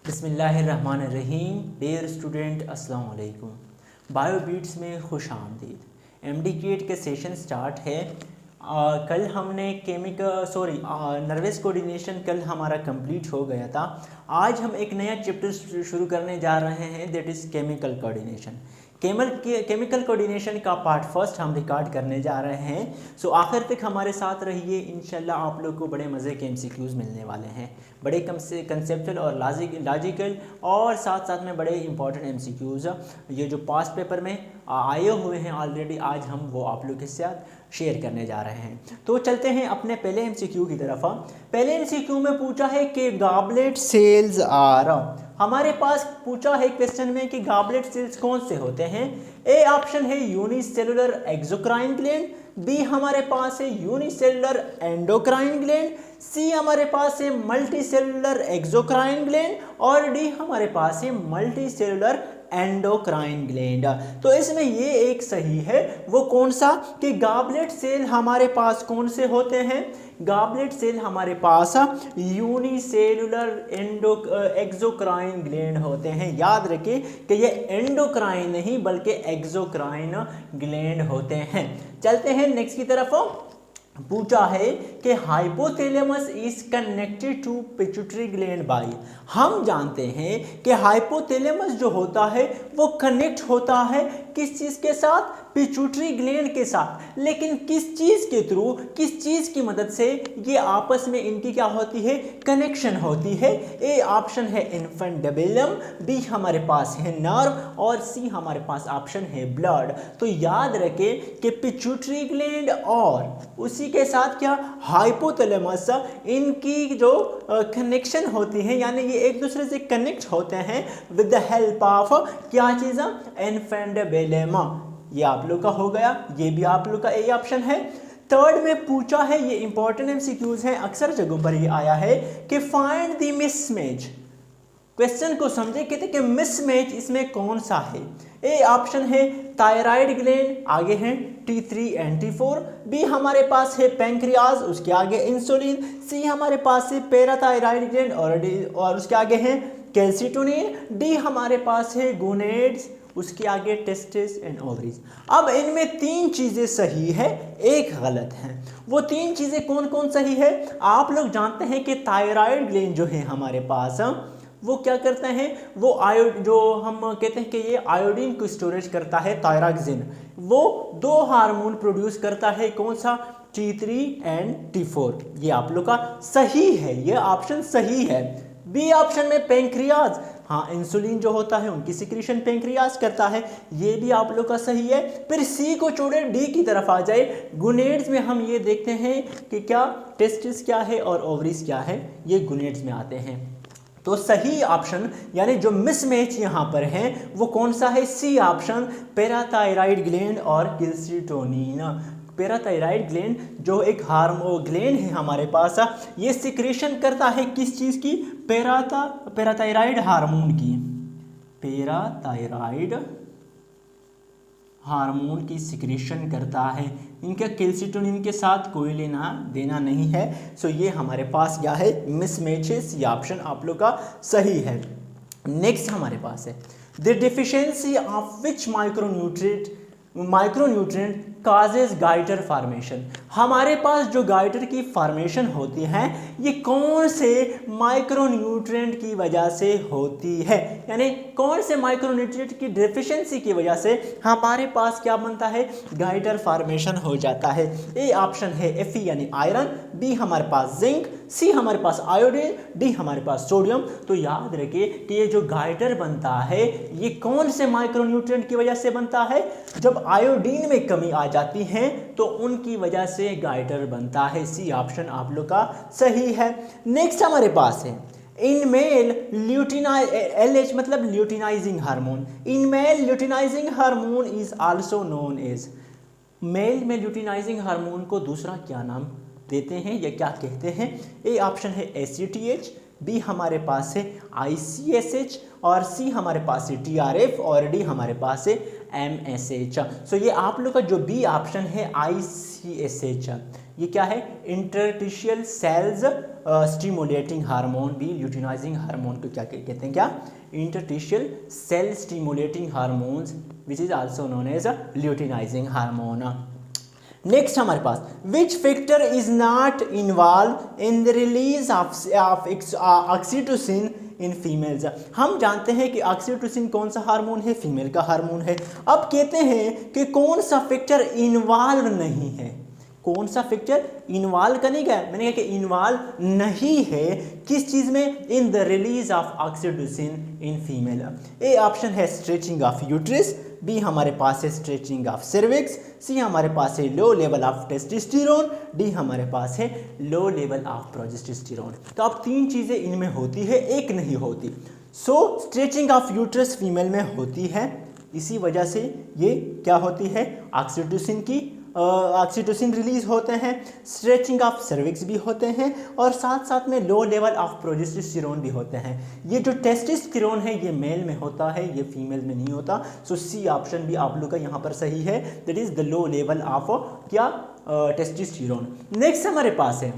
बिस्मिल्लाहिर्रहमानिर्रहीम। Dear student अस्सलाम वालेकुम। बायोबीट्स में खुश आमदीद। एमडीकेट के सेशन स्टार्ट है। कल हमने नर्वस कोऑर्डिनेशन कल हमारा कंप्लीट हो गया था। आज हम एक नया चैप्टर शुरू करने जा रहे हैं, that is chemical coordination. Chemical coordination का पार्ट फर्स्ट हम रिकॉर्ड करने जा रहे हैं। सो आखिर तक हमारे साथ रहिए, इंशाल्लाह आप लोग को बड़े मज़े के एमसीक्यूज़ मिलने वाले हैं, बड़े कंसेप्चुअल और लॉजिकल और साथ साथ में बड़े इंपॉर्टेंट एमसीक्यूज़ ये जो पास्ट पेपर में आए हुए हैं ऑलरेडी, आज हम वो आप लोग के साथ शेयर करने जा रहे हैं। तो चलते हैं अपने पहले एमसीक्यू की तरफ। पहले एमसीक्यू में पूछा है कि गॉबलेट सेल्स आर, हमारे पास पूछा है क्वेश्चन में कि गॉबलेट सेल्स कौन से होते हैं। ए ऑप्शन है यूनिसेलुलर एक्सोक्राइन ग्लैंड, बी हमारे पास है यूनिसेलुलर एंडोक्राइन ग्लैंड, सी हमारे पास है मल्टीसेलुलर एक्सोक्राइन ग्लैंड और डी हमारे पास है मल्टीसेलुलर एंडोक्राइन ग्लैंड। तो इसमें ये एक सही है, वो कौन सा कि गॉबलेट सेल हमारे पास कौन से होते हैं। गॉबलेट सेल हमारे पास यूनिसेलुलर एक्सोक्राइन ग्लैंड होते हैं। याद रखिए कि ये एंडोक्राइन नहीं बल्कि एक्सोक्राइन ग्लैंड होते हैं। चलते हैं नेक्स्ट की तरफ। पूछा है कि hypothalamus is connected to pituitary gland by, हम जानते हैं कि हाइपोथैलेमस जो होता है वो कनेक्ट होता है किस चीज़ के साथ, पिट्यूटरी ग्लैंड के साथ। लेकिन किस चीज़ के थ्रू, किस चीज़ की मदद से ये आपस में इनकी क्या होती है, कनेक्शन होती है। ए ऑप्शन है इन्फेंटेबुलम, बी हमारे पास है नर्व और सी हमारे पास ऑप्शन है ब्लड। तो याद रखें कि पिट्यूटरी ग्लैंड और उसी के साथ क्या हाइपोथैलेमस, इनकी जो कनेक्शन होती है यानी ये एक दूसरे से कनेक्ट होते हैं विद द हेल्प ऑफ क्या चीज़, इन्फेंटेबुलम। ये आप लोग का हो गया, ये भी आप लोग का ए ऑप्शन है। थर्ड में पूछा है, ये इंपॉर्टेंट एमसीक्यूज हैं, अक्सर जगहों पर ये आया है कि फाइंड द मिसमैच। क्वेश्चन को समझे, कहते कि मिसमैच इसमें कौन सा है। ए ऑप्शन है थायराइड ग्लैंड, आगे हैं T3 एंड T4, बी हमारे पास है पैंक्रियाज, उसके आगे इंसुलिन, सी हमारे पास है पैराथायराइड ग्लैंड और उसके आगे हैं कैल्सिटोनिन, डी हमारे पास है गोनेड्स, उसके आगे टेस्टिस एंड ओवरीज। अब इनमें तीन चीज़ें सही है, एक गलत है। वो तीन चीज़ें कौन कौन सही है। आप लोग जानते हैं कि थायराइड ग्लैंड जो है हमारे पास वो क्या करते हैं, वो जो हम कहते हैं कि ये आयोडीन को स्टोरेज करता है, थायरॉक्सिन, वो दो हार्मोन प्रोड्यूस करता है, कौन सा, T3 एंड T4। ये आप लोग का सही है, ये ऑप्शन सही है। बी ऑप्शन में पैंक्रियाज, हाँ इंसुलिन जो होता है उनकी सिक्रीशन पैंक्रियाज करता है, ये भी आप लोग का सही है। फिर सी को छोड़े डी की तरफ आ जाए। गुनेड्स में हम ये देखते हैं कि क्या टेस्टिस क्या है और ओवरीज क्या है, ये गुनेड्स में आते हैं। तो सही ऑप्शन यानी जो मिसमैच यहाँ पर है वो कौन सा है, सी ऑप्शन, पैराथायराइड ग्लैंड और कैल्सिटोनिन। पैराथायराइड ग्लैंड जो एक हार्मोन ग्लैंड है हमारे पास, ये सिक्रेशन करता है किस चीज़ की, पैराथायराइड हार्मोन की, पैराथायराइड हार्मोन की सिक्रेशन करता है। इनका कैल्सिटोनिन के साथ कोई लेना देना नहीं है। सो ये हमारे पास क्या है, मिसमैचेस, ये ऑप्शन आप लोग का सही है। नेक्स्ट हमारे पास है the deficiency of which micronutrient causes goitre formation. हमारे पास जो गाइटर की फॉर्मेशन होती है ये कौन से माइक्रोन्यूट्रिएंट की वजह से होती है, यानी कौन से माइक्रोन्यूट्रिएंट की डेफिशिएंसी की वजह से हमारे पास क्या बनता है, गाइटर फॉर्मेशन हो जाता है। ए ऑप्शन है Fe यानी आयरन, बी हमारे पास जिंक, सी हमारे पास आयोडीन, डी हमारे पास सोडियम। तो याद रखिए कि ये जो गाइटर बनता है ये कौन से माइक्रोन्यूट्रिएंट की वजह से बनता है, जब आयोडीन में कमी आ जाती है तो उनकी वजह से गाइटर बनता है। सी ऑप्शन आप लोग का सही है। नेक्स्ट हमारे पास है इन मेल LH मतलब luteinizing hormone. In male luteinizing hormone is also known as, male में ल्यूटिनाइजिंग हार्मोन को दूसरा क्या नाम देते हैं या क्या कहते हैं। ए ऑप्शन है ACTH, बी हमारे पास है ICSH और सी हमारे पास है TRF और डी हमारे पास है MSH। सो ये आप लोग का जो बी ऑप्शन है ICSH, ये क्या है, इंटरस्टिशियल सेल्स स्टिमुलेटिंग हार्मोन भी ल्यूटिनाइजिंग हार्मोन को क्या कहते हैं, क्या, interstitial cell stimulating hormones which is also known as luteinizing hormone. Next हमारे पास which factor is not involve in the release of oxytocin in females. हम जानते हैं कि ऑक्सीटोसिन कौन सा हार्मोन है, फीमेल का हार्मोन है। अब कहते हैं कि कौन सा फैक्टर इन्वॉल्व नहीं है, कौन सा फैक्टर इन्वॉल्व करने का, मैंने कहा कि इन्वॉल्व नहीं है किस चीज़ में, इन the release of oxytocin in female. A option है स्ट्रेचिंग ऑफ यूट्रस, बी हमारे पास है स्ट्रेचिंग ऑफ सर्विक्स, सी हमारे पास है low level of testosterone, D हमारे पास है लो लेवल ऑफ प्रोजेस्टेरोन। तो अब तीन चीज़ें इनमें होती है, एक नहीं होती। सो स्ट्रेचिंग ऑफ यूट्रस फीमेल में होती है, इसी वजह से ये क्या होती है, ऑक्सीटोसिन रिलीज होते हैं, स्ट्रेचिंग ऑफ सर्विक्स भी होते हैं और साथ साथ में लो लेवल ऑफ प्रोजेस्टेरोन भी होते हैं। ये जो टेस्टोस्टेरोन है ये मेल में होता है, ये फीमेल में नहीं होता। सो सी ऑप्शन भी आप लोग का यहाँ पर सही है, that is the low level of क्या, टेस्टोस्टेरोन। नेक्स्ट हमारे पास है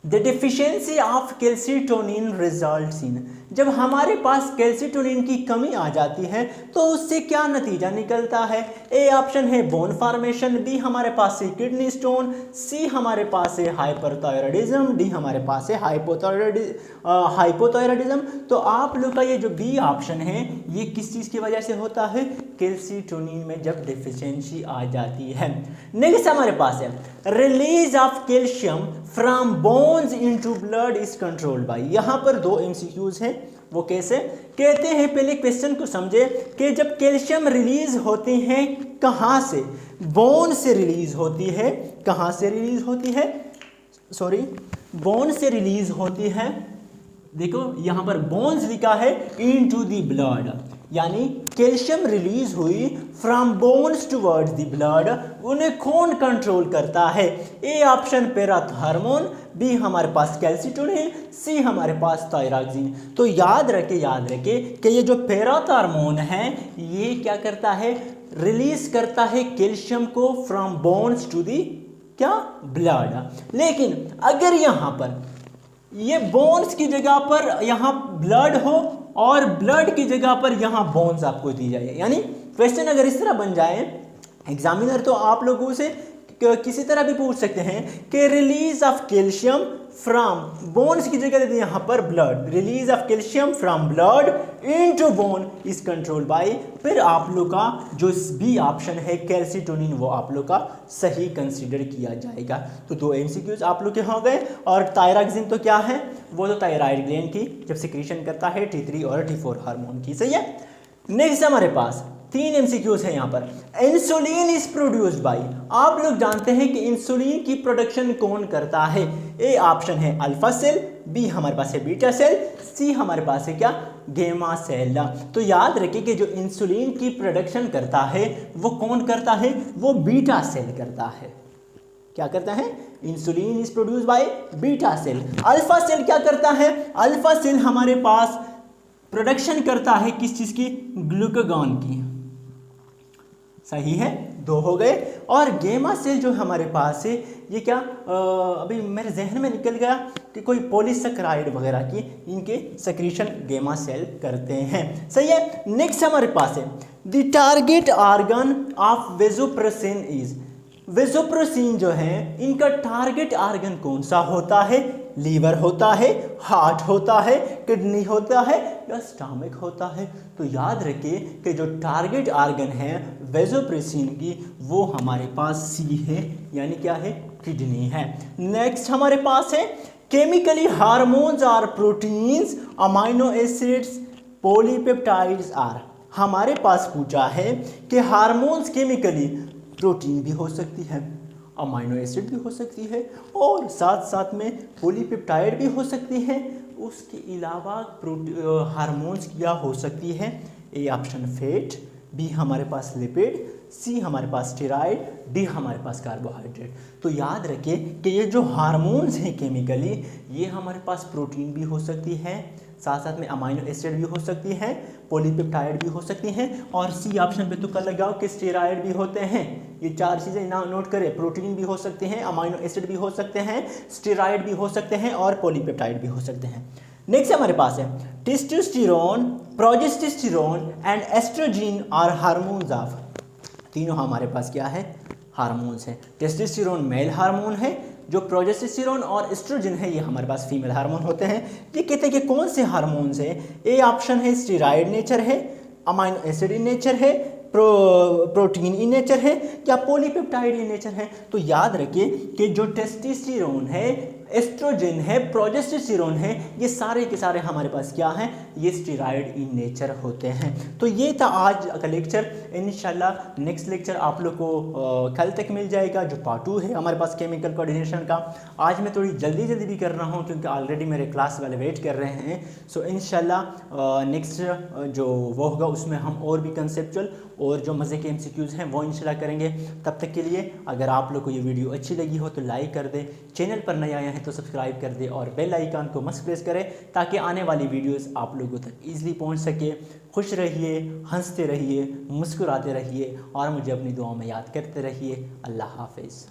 the deficiency of calcitonin results in. जब हमारे पास कैल्सिटोनिन की कमी आ जाती है तो उससे क्या नतीजा निकलता है। ए ऑप्शन है बोन फॉर्मेशन, बी हमारे पास है किडनी स्टोन, सी हमारे पास है हाइपरथायराइडिज्म, डी हमारे पास है हाइपोथायराइडिज्म। तो आप लोग का ये जो बी ऑप्शन है ये किस चीज़ की वजह से होता है, कैल्सिटोनिन में जब डेफिशिएंसी आ जाती है। नेक्स्ट हमारे पास है release of calcium from bones into blood is controlled by. यहाँ पर दो एमसीक्यूज हैं, वो कैसे कहते हैं, पहले क्वेश्चन को समझे कि जब कैल्शियम रिलीज होती है कहाँ से, बोन से रिलीज होती है, कहाँ से रिलीज होती है, सॉरी बोन से रिलीज होती है। देखो यहाँ पर बोन्स लिखा है इनटू द ब्लड, यानी कैल्शियम रिलीज हुई from bones towards the blood, उन्हें कौन कंट्रोल करता है। ए ऑप्शन पैराथॉर्मोन, बी हमारे पास कैल्सिटोनिन, सी हमारे पास थायरॉक्सिन। तो याद रखे कि ये जो पैराथॉर्मोन है ये क्या करता है, रिलीज करता है कैल्शियम को फ्रॉम बोन्स टू दी क्या, ब्लड। लेकिन अगर यहाँ पर ये बोन्स की जगह पर यहाँ ब्लड हो और ब्लड की जगह पर यहाँ बोन्स आपको दी जाए, यानी क्वेश्चन अगर इस तरह बन जाए, एग्जामिनर तो आप लोगों से किसी तरह भी पूछ सकते हैं कि release of calcium from bones की जगह देते यहाँ पर blood, release of calcium from blood into bone is control by, फिर आप लोग का जो बी ऑप्शन है कैल्सिटोनिन वो आप लोग का सही कंसीडर किया जाएगा। तो दो एमसीक्यूज आप लोग के हो गए। और थायरॉक्सिन तो क्या है, वो तो थायराइड ग्लैंड की जब सिक्रीशन करता है T3 और T4 हार्मोन की, सही है। नेक्स्ट हमारे पास तीन एमसीक्यूज है यहाँ पर। इंसुलिन इज प्रोड्यूस्ड बाय, आप लोग जानते हैं कि इंसुलिन की प्रोडक्शन कौन करता है। ए ऑप्शन है अल्फा सेल, बी हमारे पास है बीटा सेल, सी हमारे पास है क्या, गेमा सेल। तो याद रखिए कि जो इंसुलिन की प्रोडक्शन करता है वो कौन करता है, वो बीटा सेल करता है। क्या करता है, insulin is produced by beta cell. Alpha cell क्या करता है, अल्फा सेल हमारे पास प्रोडक्शन करता है किस चीज की, ग्लूकागॉन की, सही है, दो हो गए। और गेमा सेल जो हमारे पास है ये क्या, अभी मेरे जहन में निकल गया कि कोई पॉलीसेकेराइड वगैरह की इनके सेक्रीशन गेमा सेल करते हैं, सही है। नेक्स्ट हमारे पास है the target organ of vasopressin is, vasopressin जो है इनका टारगेट ऑर्गन कौन सा होता है, लीवर होता है, हार्ट होता है, किडनी होता है या स्टमक होता है। तो याद रखिए कि जो टारगेट ऑर्गन है वेसोप्रेसिन की वो हमारे पास सी है, यानी क्या है, किडनी है। नेक्स्ट हमारे पास है chemically hormones are proteins, amino acids, polypeptides are. हमारे पास पूछा है कि हार्मोन्स केमिकली प्रोटीन भी हो सकती है, अमाइनो एसिड भी हो सकती है और साथ साथ में पॉलीपेप्टाइड भी हो सकती है, उसके अलावा हार्मोन्स क्या हो सकती है। ए ऑप्शन फैट, बी हमारे पास लिपिड, सी हमारे पास स्टेरॉइड, डी हमारे पास कार्बोहाइड्रेट। तो याद रखें कि ये जो हार्मोन्स हैं केमिकली, ये हमारे पास प्रोटीन भी हो सकती है, साथ साथ में अमाइनो एसिड भी हो सकती है, पॉलीपेप्टाइड भी हो सकती हैं, और सी ऑप्शन पे तुक्का लगाओ कि स्टेरॉइड भी होते हैं। ये चार चीज़ें ना नोट करें, प्रोटीन भी हो सकते हैं, अमाइनो एसिड भी हो सकते हैं, स्टेरॉइड भी हो सकते हैं और पॉलीपेप्टाइड भी हो सकते हैं। नेक्स्ट हमारे पास है testosterone, progesterone and estrogen are hormones of. तीनों हमारे पास क्या है, हार्मोन्स हैं। टेस्टोस्टेरोन मेल हार्मोन है, जो प्रोजेस्टेरोन और एस्ट्रोजन है ये हमारे पास फीमेल हार्मोन होते हैं। ये कहते हैं कि कौन से हार्मोन्स हैं। ए ऑप्शन है स्टेरॉइड नेचर है, अमाइनो एसिड इन नेचर है, प्रोटीन इन नेचर है, या पॉलीपेप्टाइड इन नेचर है। तो याद रखिए कि जो टेस्टोस्टेरोन है, एस्ट्रोजन है, प्रोजेस्टेरोन है, ये सारे के सारे हमारे पास क्या हैं, ये स्टेरॉइड इन नेचर होते हैं। तो ये था आज का लेक्चर। इंशाल्लाह नेक्स्ट लेक्चर आप लोग को कल तक मिल जाएगा, जो पार्ट 2 है हमारे पास केमिकल कोऑर्डिनेशन का। आज मैं थोड़ी जल्दी भी कर रहा हूँ क्योंकि ऑलरेडी मेरे क्लास वाले वेट कर रहे हैं। सो इंशाल्लाह नेक्स्ट जो वो होगा उसमें हम और भी कंसेप्चुअल और जो मज़े के MCQs हैं वो इंशाल्लाह करेंगे। तब तक के लिए अगर आप लोग को ये वीडियो अच्छी लगी हो तो लाइक कर दें, चैनल पर नए आए हैं तो सब्सक्राइब कर दें और बेल आइकन को मस्ट प्रेस करें ताकि आने वाली वीडियोस आप लोगों तक ईजिली पहुंच सके। खुश रहिए, हंसते रहिए, मुस्कुराते रहिए और मुझे अपनी दुआओं में याद करते रहिए। अल्लाह हाफिज़।